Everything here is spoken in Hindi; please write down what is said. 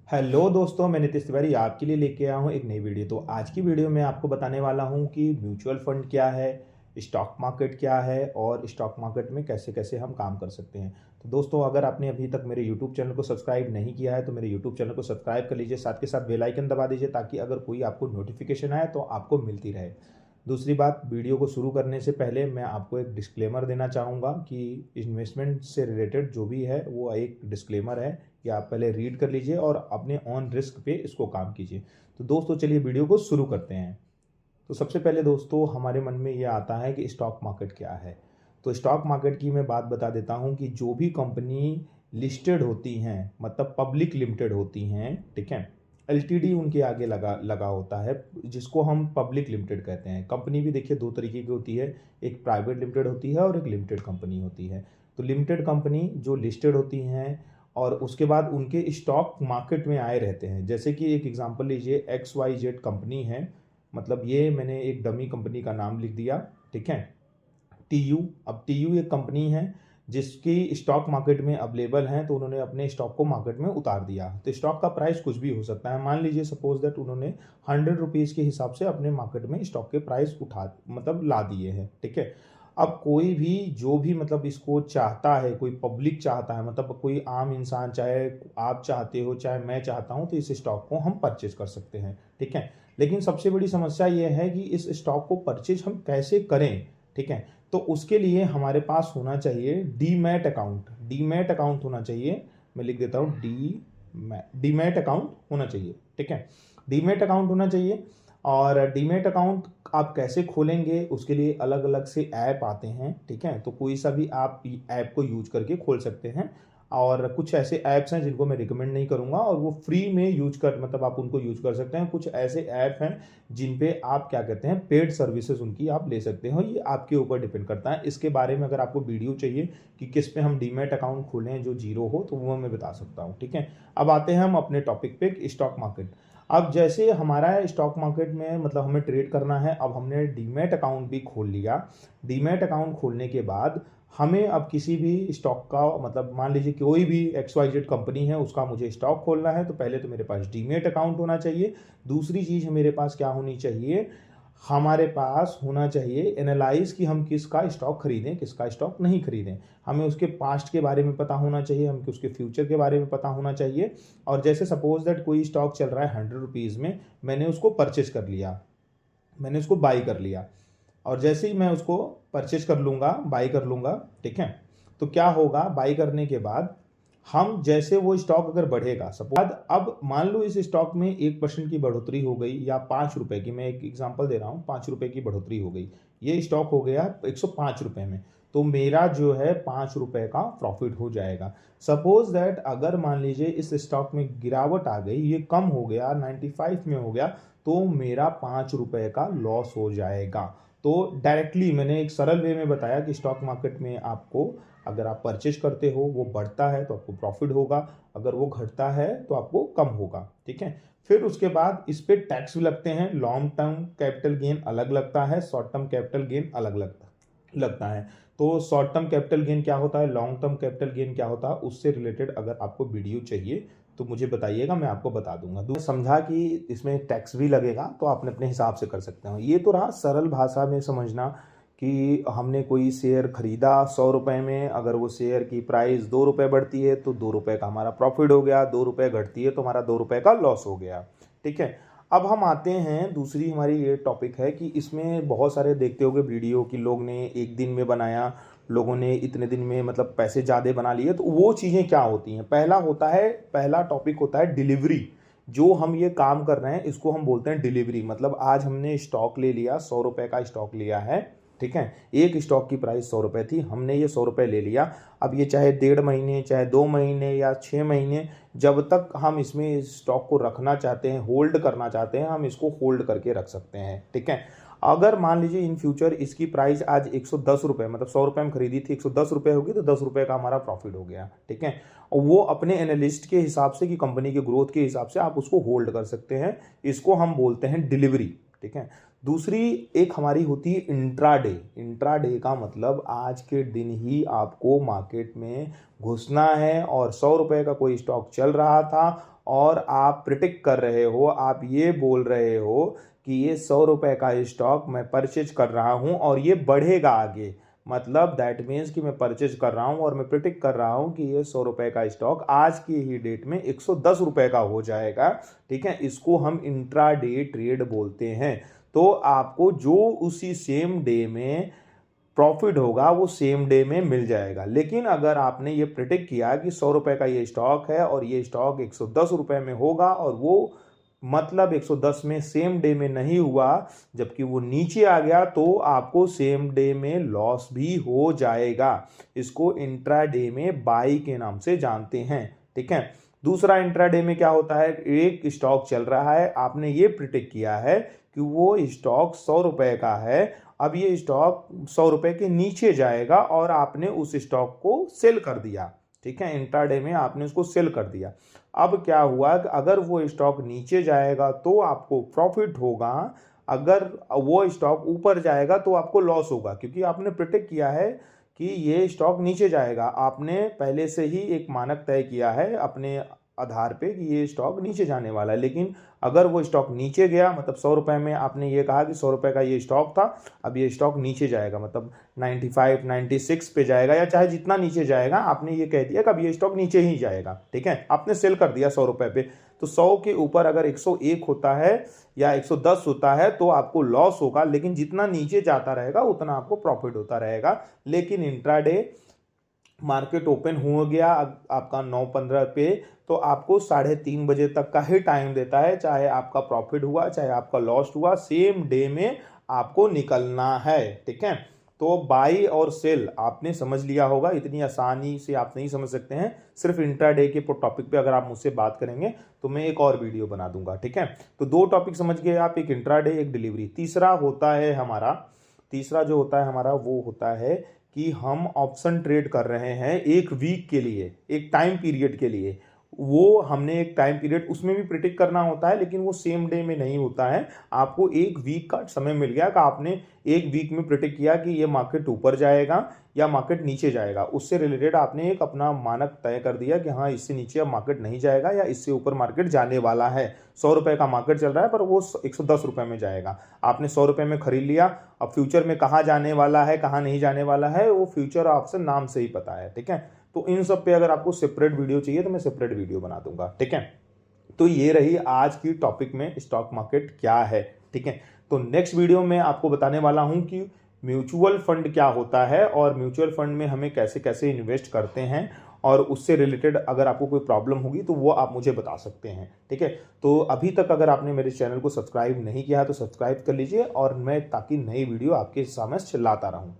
हेलो दोस्तों, मैं नितिश तिवारी आपके लिए लेके आया हूँ एक नई वीडियो। तो आज की वीडियो में आपको बताने वाला हूँ कि म्यूचुअल फंड क्या है, स्टॉक मार्केट क्या है और स्टॉक मार्केट में कैसे कैसे हम काम कर सकते हैं। तो दोस्तों, अगर आपने अभी तक मेरे यूट्यूब चैनल को सब्सक्राइब नहीं किया है तो मेरे यूट्यूब चैनल को सब्सक्राइब कर लीजिए, साथ के साथ बेल आइकन दबा दीजिए ताकि अगर कोई आपको नोटिफिकेशन आए तो आपको मिलती रहे। दूसरी बात, वीडियो को शुरू करने से पहले मैं आपको एक डिस्क्लेमर देना चाहूँगा कि इन्वेस्टमेंट से रिलेटेड जो भी है वो एक डिस्क्लेमर है कि आप पहले रीड कर लीजिए और अपने ऑन रिस्क पे इसको काम कीजिए। तो दोस्तों, चलिए वीडियो को शुरू करते हैं। तो सबसे पहले दोस्तों, हमारे मन में ये आता है कि स्टॉक मार्केट क्या है। तो स्टॉक मार्केट की मैं बात बता देता हूँ कि जो भी कंपनी लिस्टेड होती हैं, मतलब पब्लिक लिमिटेड होती हैं, ठीक है, एलटीडी उनके आगे लगा लगा होता है, जिसको हम पब्लिक लिमिटेड कहते हैं। कंपनी भी देखिए दो तरीके की होती है, एक प्राइवेट लिमिटेड होती है और एक लिमिटेड कंपनी होती है। तो लिमिटेड कंपनी जो लिस्टेड होती हैं और उसके बाद उनके स्टॉक मार्केट में आए रहते हैं। जैसे कि एक एग्जांपल लीजिए, XYZ कंपनी है, मतलब ये मैंने एक डमी कंपनी का नाम लिख दिया, ठीक है, टीयू। अब टीयू एक कंपनी है जिसकी स्टॉक मार्केट में अवेलेबल हैं, तो उन्होंने अपने स्टॉक को मार्केट में उतार दिया। तो स्टॉक का प्राइस कुछ भी हो सकता है। मान लीजिए सपोज दैट उन्होंने 100 रुपीज़ के हिसाब से अपने मार्केट में स्टॉक के प्राइस उठा मतलब ला दिए हैं, ठीक है। अब कोई भी जो भी मतलब इसको चाहता है, कोई पब्लिक चाहता है, मतलब कोई आम इंसान, चाहे आप चाहते हो चाहे मैं चाहता हूं, तो इस स्टॉक को हम परचेज कर सकते हैं, ठीक है। लेकिन सबसे बड़ी समस्या यह है कि इस स्टॉक को परचेज हम कैसे करें, ठीक है। तो उसके लिए हमारे पास होना चाहिए डीमैट अकाउंट। डीमैट अकाउंट होना चाहिए, मैं लिख देता हूँ डीमैट अकाउंट होना चाहिए, ठीक है। डीमैट अकाउंट होना चाहिए। और डीमैट अकाउंट आप कैसे खोलेंगे, उसके लिए अलग अलग से ऐप आते हैं, ठीक है। तो कोई सा भी आप ऐप को यूज करके खोल सकते हैं। और कुछ ऐसे ऐप्स हैं जिनको मैं रिकमेंड नहीं करूंगा और वो फ्री में यूज कर मतलब आप उनको यूज कर सकते हैं। कुछ ऐसे ऐप हैं जिन पे आप क्या कहते हैं, पेड सर्विसेज उनकी आप ले सकते हो। ये आपके ऊपर डिपेंड करता है। इसके बारे में अगर आपको वीडियो चाहिए कि किस पे हम डीमैट अकाउंट खोलें जो जीरो हो, तो वो मैं बता सकता हूँ, ठीक है। अब आते हैं हम अपने टॉपिक पे, स्टॉक मार्केट। अब जैसे हमारा स्टॉक मार्केट में मतलब हमें ट्रेड करना है, अब हमने डीमैट अकाउंट भी खोल लिया। डीमैट अकाउंट खोलने के बाद हमें अब किसी भी स्टॉक का मतलब मान लीजिए कोई भी XYZ कंपनी है, उसका मुझे स्टॉक खोलना है, तो पहले तो मेरे पास डीमैट अकाउंट होना चाहिए। दूसरी चीज मेरे पास क्या होनी चाहिए, हमारे पास होना चाहिए एनालाइज कि हम किसका स्टॉक खरीदें किसका स्टॉक नहीं खरीदें। हमें उसके पास्ट के बारे में पता होना चाहिए, हमें उसके फ्यूचर के बारे में पता होना चाहिए। और जैसे सपोज दैट कोई स्टॉक चल रहा है 100 रुपीज़ में, मैंने उसको परचेज कर लिया, मैंने उसको बाई कर लिया। और जैसे ही मैं उसको परचेज कर लूंगा, बाई कर लूंगा, ठीक है, तो क्या होगा, बाई करने के बाद हम जैसे वो स्टॉक अगर बढ़ेगा, सपोज अब मान लो इस स्टॉक में 1% की बढ़ोतरी हो गई या 5 रुपए की, मैं एक एग्जांपल दे रहा हूँ, 5 रुपए की बढ़ोतरी हो गई, ये स्टॉक हो गया 105 रुपए में, तो मेरा जो है 5 रुपए का प्रॉफिट हो जाएगा। सपोज दैट अगर मान लीजिए इस स्टॉक में गिरावट आ गई, ये कम हो गया, 95 में हो गया, तो मेरा 5 रुपए का लॉस हो जाएगा। तो डायरेक्टली मैंने एक सरल वे में बताया कि स्टॉक मार्केट में आपको अगर आप परचेज करते हो, वो बढ़ता है तो आपको प्रॉफिट होगा, अगर वो घटता है तो आपको कम होगा, ठीक है। फिर उसके बाद इस पे टैक्स भी लगते हैं। लॉन्ग टर्म कैपिटल गेन अलग लगता है, शॉर्ट टर्म कैपिटल गेन अलग लगता है। तो शॉर्ट टर्म कैपिटल गेन क्या होता है, लॉन्ग टर्म कैपिटल गेन क्या होता है, उससे रिलेटेड अगर आपको वीडियो चाहिए तो मुझे बताइएगा, मैं आपको बता दूंगा। समझा कि इसमें टैक्स भी लगेगा, तो आपने अपने हिसाब से कर सकते हो। ये तो रहा सरल भाषा में समझना कि हमने कोई शेयर खरीदा 100 रुपए में, अगर वो शेयर की प्राइस 2 रुपए बढ़ती है तो 2 रुपए का हमारा प्रॉफिट हो गया, 2 रुपए घटती है तो हमारा 2 रुपए का लॉस हो गया, ठीक है। अब हम आते हैं, दूसरी हमारी ये टॉपिक है कि इसमें बहुत सारे देखते होंगे वीडियो कि लोग ने एक दिन में बनाया, लोगों ने इतने दिन में मतलब पैसे ज़्यादा बना लिए। तो वो चीज़ें क्या होती हैं, पहला टॉपिक होता है डिलीवरी। जो हम ये काम कर रहे हैं इसको हम बोलते हैं डिलीवरी। मतलब आज हमने स्टॉक ले लिया, 100 रुपए का स्टॉक लिया है, ठीक है। एक स्टॉक की प्राइस 100 रुपए थी, हमने ये 100 रुपए ले लिया। अब ये चाहे 1.5 महीने, चाहे 2 महीने या 6 महीने, जब तक हम इसमें स्टॉक को रखना चाहते हैं, होल्ड करना चाहते हैं, हम इसको होल्ड करके रख सकते हैं, ठीक है। अगर मान लीजिए इन फ्यूचर इसकी प्राइस आज 110 रुपए, मतलब 100 रुपए में खरीदी थी, 110 रुपए होगी, तो 10 रुपए का हमारा प्रॉफिट हो गया, ठीक है। और वो अपने एनालिस्ट के हिसाब से कि कंपनी के ग्रोथ के हिसाब से आप उसको होल्ड कर सकते हैं। इसको हम बोलते हैं डिलीवरी, ठीक है। दूसरी एक हमारी होती है इंट्राडे। इंट्राडे का मतलब आज के दिन ही आपको मार्केट में घुसना है और 100 रुपये का कोई स्टॉक चल रहा था और आप प्रिडिक्ट कर रहे हो, आप ये बोल रहे हो कि ये 100 रुपये का स्टॉक मैं परचेज कर रहा हूँ और ये बढ़ेगा आगे। मतलब दैट मीन्स कि मैं परचेज कर रहा हूँ और मैं प्रिडिक्ट कर रहा हूँ कि ये 100 रुपये का स्टॉक आज की ही डेट में 110 रुपये का हो जाएगा, ठीक है। इसको हम इंट्राडे ट्रेड बोलते हैं। तो आपको जो उसी सेम डे में प्रॉफिट होगा वो सेम डे में मिल जाएगा। लेकिन अगर आपने ये प्रिडिक्ट किया कि 100 रुपये का ये स्टॉक है और ये स्टॉक 110 रुपये में होगा और वो मतलब 110 में सेम डे में नहीं हुआ, जबकि वो नीचे आ गया, तो आपको सेम डे में लॉस भी हो जाएगा। इसको इंट्राडे में बाई के नाम से जानते हैं, ठीक है। दूसरा इंट्राडे में क्या होता है, एक स्टॉक चल रहा है, आपने ये प्रिडिक्ट किया है कि वो स्टॉक 100 रुपये का है, अब ये स्टॉक 100 रुपये के नीचे जाएगा और आपने उस स्टॉक को सेल कर दिया, ठीक है। इंट्राडे में आपने उसको सेल कर दिया। अब क्या हुआ कि अगर वो स्टॉक नीचे जाएगा तो आपको प्रॉफिट होगा, अगर वो स्टॉक ऊपर जाएगा तो आपको लॉस होगा, क्योंकि आपने प्रिडिक्ट किया है कि ये स्टॉक नीचे जाएगा। आपने पहले से ही एक मानक तय किया है अपने आधार पे कि ये स्टॉक नीचे जाने वाला है। लेकिन अगर वो स्टॉक नीचे गया, मतलब 100 रुपये में आपने ये कहा कि 100 रुपये का ये स्टॉक था, अब ये स्टॉक नीचे जाएगा, मतलब 95 96 पे जाएगा या चाहे जितना नीचे जाएगा, आपने ये कह दिया कि अब ये स्टॉक नीचे ही जाएगा, ठीक है। आपने सेल कर दिया 100 रुपये पे। तो 100 के ऊपर अगर 101 होता है या 110 होता है तो आपको लॉस होगा, लेकिन जितना नीचे जाता रहेगा उतना आपको प्रॉफिट होता रहेगा। लेकिन इंट्राडे मार्केट ओपन हो गया आपका 9:15 पे, तो आपको 3:30 बजे तक का ही टाइम देता है, चाहे आपका प्रॉफिट हुआ चाहे आपका लॉस हुआ, सेम डे में आपको निकलना है, ठीक है। तो बाई और सेल आपने समझ लिया होगा, इतनी आसानी से आप नहीं समझ सकते हैं। सिर्फ इंट्राडे के टॉपिक पे अगर आप मुझसे बात करेंगे तो मैं एक और वीडियो बना दूंगा, ठीक है। तो 2 टॉपिक समझ गए आप, एक इंट्राडे एक डिलीवरी। तीसरा जो होता है हमारा वो होता है कि हम ऑप्शन ट्रेड कर रहे हैं एक वीक के लिए, एक टाइम पीरियड के लिए। वो हमने एक टाइम पीरियड उसमें भी प्रिडिक्ट करना होता है, लेकिन वो सेम डे में नहीं होता है। आपको एक वीक का समय मिल गया कि आपने एक वीक में प्रिडिक्ट किया कि ये मार्केट ऊपर जाएगा या मार्केट नीचे जाएगा। उससे रिलेटेड आपने एक अपना मानक तय कर दिया कि हाँ, इससे नीचे अब मार्केट नहीं जाएगा या इससे ऊपर मार्केट जाने वाला है। 100 रुपये का मार्केट चल रहा है पर वो 110 रुपये में जाएगा, आपने 100 रुपये में खरीद लिया। अब फ्यूचर में कहाँ जाने वाला है कहाँ नहीं जाने वाला है वो फ्यूचर ऑप्शन नाम से ही पता है, ठीक है। तो इन सब पे अगर आपको सेपरेट वीडियो चाहिए तो मैं सेपरेट वीडियो बना दूंगा, ठीक है। तो ये रही आज की टॉपिक में स्टॉक मार्केट क्या है, ठीक है। तो नेक्स्ट वीडियो में आपको बताने वाला हूं कि म्यूचुअल फंड क्या होता है और म्यूचुअल फंड में हमें कैसे कैसे इन्वेस्ट करते हैं, और उससे रिलेटेड अगर आपको कोई प्रॉब्लम होगी तो वो आप मुझे बता सकते हैं, ठीक है। तो अभी तक अगर आपने मेरे चैनल को सब्सक्राइब नहीं किया है तो सब्सक्राइब कर लीजिए, और मैं ताकि नई वीडियो आपके सामने लाता रहूं।